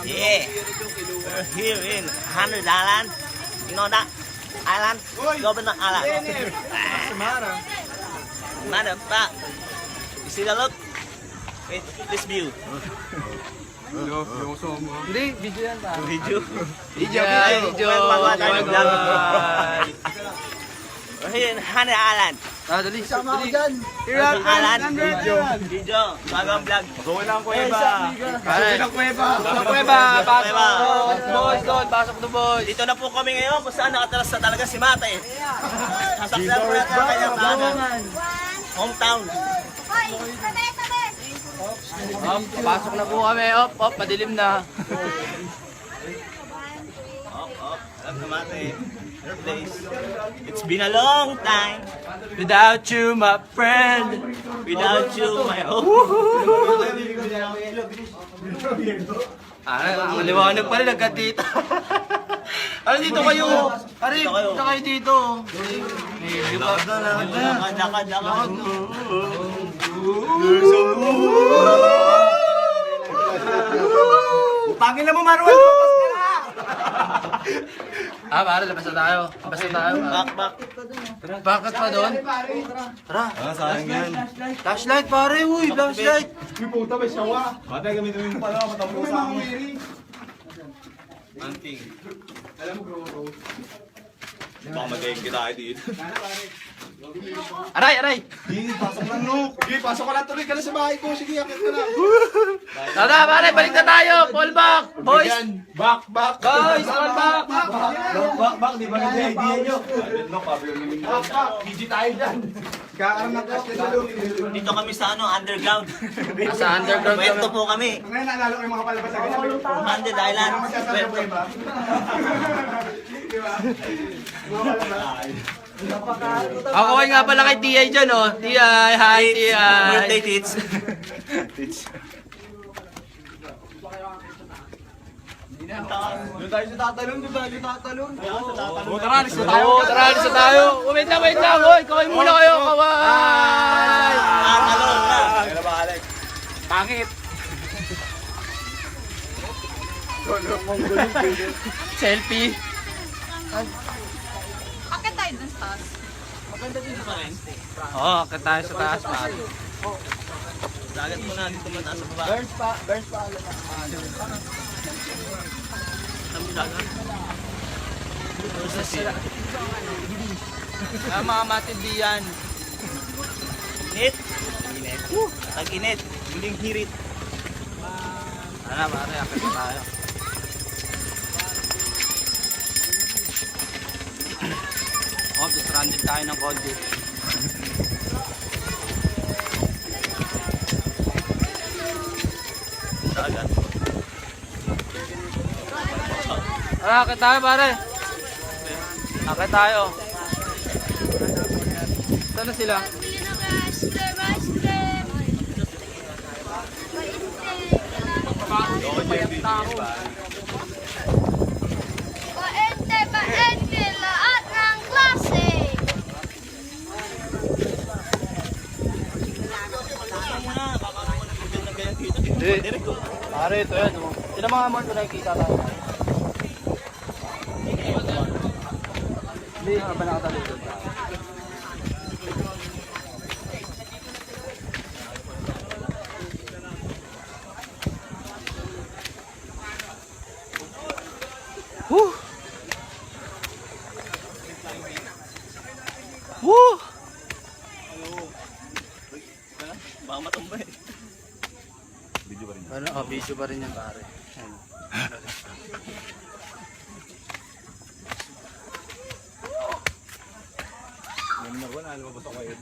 Yeah. We're here in Hundred Island. You know that island? Governor Island. Mother, back. You see the look? Wait, this view. Hindi, video yan pa. Video. Video. We're here in Hundred Island. Dali, sama ako dyan. Hundred Island. Video. Bagong vlog. Gawin lang kuweba. Pasok ng kuweba. Pasok. Boys, doon. Pasok na boys. Dito na po kami ngayon kung saan nakataras na talaga si Mate. Sasakyan po natin ang kanyang tahanan. Hometown. Pasok na po kami. Madilim na. Alam na Mate. Your place. It's been a long time. Without you, my friend. Without you, my own. Maliwanag pa rin agad dito. Ano dito kayo? Ari, dito kayo dito. Lakad. Pangin na mo, Marwan! Pare, labas na tayo. Back. Bakit pa doon? Tara. Sayang yan. Flashlight, pare. Uy, flashlight. May puta, may sawa. Batay gamitin mo pala, matapos sa mo. Anting. Alam mo, bro. Baka magayin kita dito. Aray. Sige, pasok lang, Luke. Sige, pasok ka lang tuloy ka na sa bahay ko. Sige, akit ka na. Tara, pare, balik na tayo. Fall back. Boys. Back. Boys, fall back. Back. Di ba nag-idea nyo? Back. PG tayo dyan. Kaaram na kasi na, Luke. Dito kami sa underground. Sa underground Kwento po kami. Ngayon, naalala ko yung mga palabas sa ganyan. Hundred Island. Kwento. Ako kayo nga pala kay T.I. dyan, oh. T.I. Hi, T.I. Birthday tits. Doon tayo sa tatalon. Tara, alis na tayo. Wait lang. Hoy, kaway muna kayo, kaway. Talon na. Pangit. Selfie. Akit tayo dun sa taas. Oo, akit tayo sa taas, pare. Dagat mo na. Dito mo taas sa baba. Burns pa. Sabi dagat. Mga matindi yan. Init. Tag-init. Huling hirit. Ano, pare, akit tayo. Stranded tayo ng konti. Dagat. Tara, akit tayo, pare. Akit tayo. Saan na sila? Paente, lahat ng klase. Hindi. Pare, ito yan. Sino mga amount ko nakikita tayo? Hindi, ba nakatalo doon? Woo! Baka matumbay. Ano? Video pa rin yan, pare. Ano na ba? Lumabas ako kayo,